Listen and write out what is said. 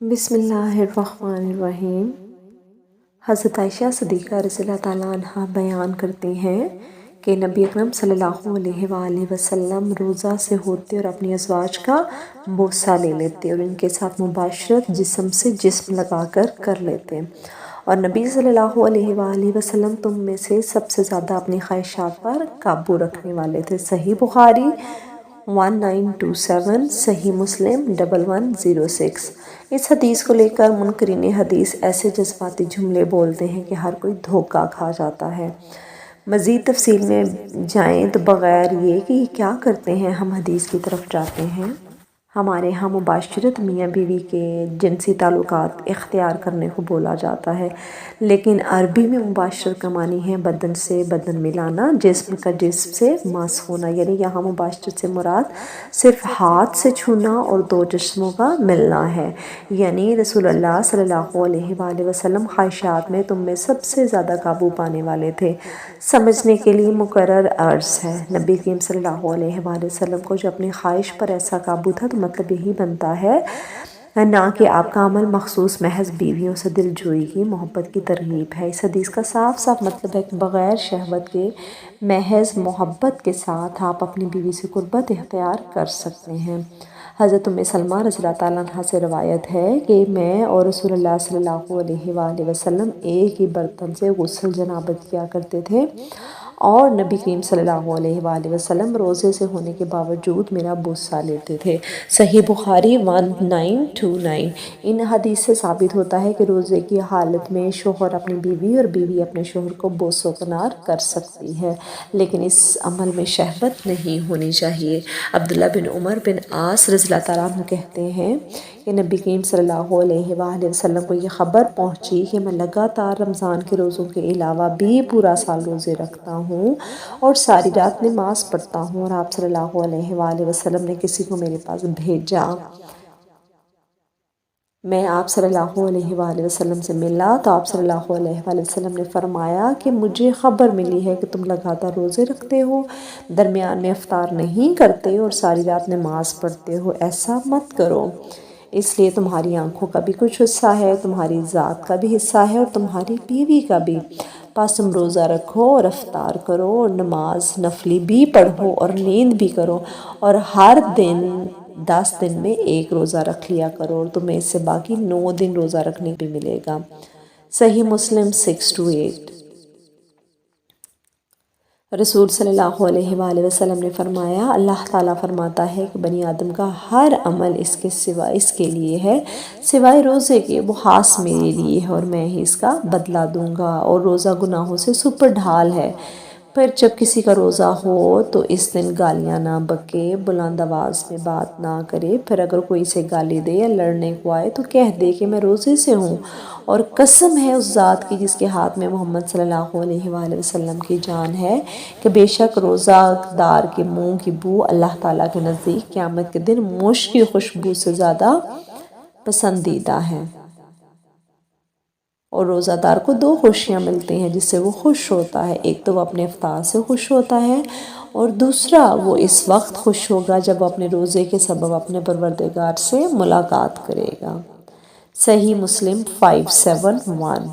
بسم اللہ الرحمن الرحیم۔ حضرت عائشہ صدیقہ رضی اللہ تعالیٰ عنہ بیان کرتی ہیں کہ نبی اکرم صلی اللہ علیہ وآلہ وسلم روزہ سے ہوتے اور اپنی ازواج کا بوسہ لے لیتے اور ان کے ساتھ مباشرت جسم سے جسم لگا کر لیتے، اور نبی صلی اللہ علیہ وآلہ وسلم تم میں سے سب سے زیادہ اپنی خواہشات پر قابو رکھنے والے تھے۔ صحیح بخاری 1927، صحیح مسلم 1106۔ اس حدیث کو لے کر منکرین حدیث ایسے جذباتی جملے بولتے ہیں کہ ہر کوئی دھوکہ کھا جاتا ہے۔ مزید تفصیل میں جائیں تو بغیر یہ کہ یہ کیا کرتے ہیں، ہم حدیث کی طرف جاتے ہیں۔ ہمارے ہاں مباشرت میاں بیوی کے جنسی تعلقات اختیار کرنے کو بولا جاتا ہے، لیکن عربی میں مباشرت کا معنی ہے بدن سے بدن ملانا، جسم کا جسم سے مس ہونا، یعنی یہاں مباشرت سے مراد صرف ہاتھ سے چھونا اور دو جسموں کا ملنا ہے۔ یعنی رسول اللہ صلی اللہ علیہ وآلہ وسلم خواہشات میں تم میں سب سے زیادہ قابو پانے والے تھے۔ سمجھنے کے لیے مقرر عرض ہے، نبی کریم صلی اللہ علیہ وآلہ وسلم کو جو اپنی خواہش پر ایسا قابو تھا تو مطلب یہی بنتا ہے نہ کہ آپ کا عمل مخصوص محض بیویوں سے دل جوئی کی محبت کی ترغیب ہے۔ اس حدیث کا صاف صاف مطلب ہے کہ بغیر شہوت کے محض محبت کے ساتھ آپ اپنی بیوی سے قربت اختیار کر سکتے ہیں۔ حضرت ام سلمہ رضی اللہ تعالیٰ عنہ سے روایت ہے کہ میں اور رسول اللہ صلی اللہ علیہ وآلہ وسلم ایک ہی برتن سے غسل جنابت کیا کرتے تھے، اور نبی کریم صلی اللہ علیہ وآلہ وسلم روزے سے ہونے کے باوجود میرا بوسہ لیتے تھے۔ صحیح بخاری 1929۔ ان حدیث سے ثابت ہوتا ہے کہ روزے کی حالت میں شوہر اپنی بیوی اور بیوی اپنے شوہر کو بوس و کنار کر سکتی ہے، لیکن اس عمل میں شہوت نہیں ہونی چاہیے۔ عبداللہ بن عمر بن عاص رضی اللہ تعالیٰ عنہ کہتے ہیں کہ نبی کریم صلی اللہ علیہ وآلہ وسلم کو یہ خبر پہنچی کہ میں لگاتار رمضان کے روزوں کے علاوہ بھی پورا سال روزے رکھتا ہوں اور ساری رات نماز پڑھتا ہوں، اور آپ صلی اللہ علیہ وآلہ وسلم نے کسی کو میرے پاس بھیجا۔ میں آپ صلی اللہ علیہ وآلہ وسلم سے ملا تو آپ صلی اللہ علیہ وآلہ وسلم نے فرمایا کہ مجھے خبر ملی ہے کہ تم لگاتار روزے رکھتے ہو، درمیان میں افطار نہیں کرتے اور ساری رات نماز پڑھتے ہو، ایسا مت کرو، اس لیے تمہاری آنکھوں کا بھی کچھ حصہ ہے، تمہاری ذات کا بھی حصہ ہے اور تمہاری بیوی کا بھی، پس تم روزہ رکھو اور افطار کرو اور نماز نفلی بھی پڑھو اور نیند بھی کرو، اور ہر دن 10 دن میں ایک روزہ رکھ لیا کرو اور تمہیں اس سے باقی 9 دن روزہ رکھنے بھی ملے گا۔ صحیح مسلم 6-8۔ رسول صلی اللہ علیہ وآلہ وسلم نے فرمایا، اللہ تعالیٰ فرماتا ہے کہ بنی آدم کا ہر عمل اس کے لیے ہے سوائے روزے کے، وہ خاص میرے لیے ہے اور میں ہی اس کا بدلہ دوں گا، اور روزہ گناہوں سے سپر ڈھال ہے۔ پھر جب کسی کا روزہ ہو تو اس دن گالیاں نہ بکے، بلند آواز میں بات نہ کرے، پھر اگر کوئی اسے گالی دے یا لڑنے کو آئے تو کہہ دے کہ میں روزے سے ہوں، اور قسم ہے اس ذات کی جس کے ہاتھ میں محمد صلی اللہ علیہ وآلہ وسلم کی جان ہے کہ بے شک روزہ دار کے منہ کی بو اللہ تعالیٰ کے نزدیک قیامت کے دن مشک کی خوشبو سے زیادہ پسندیدہ ہے، اور روزہ دار کو 2 خوشیاں ملتی ہیں جس سے وہ خوش ہوتا ہے، ایک تو وہ اپنے افطار سے خوش ہوتا ہے، اور دوسرا وہ اس وقت خوش ہوگا جب وہ اپنے روزے کے سبب اپنے پروردگار سے ملاقات کرے گا۔ صحیح مسلم 571۔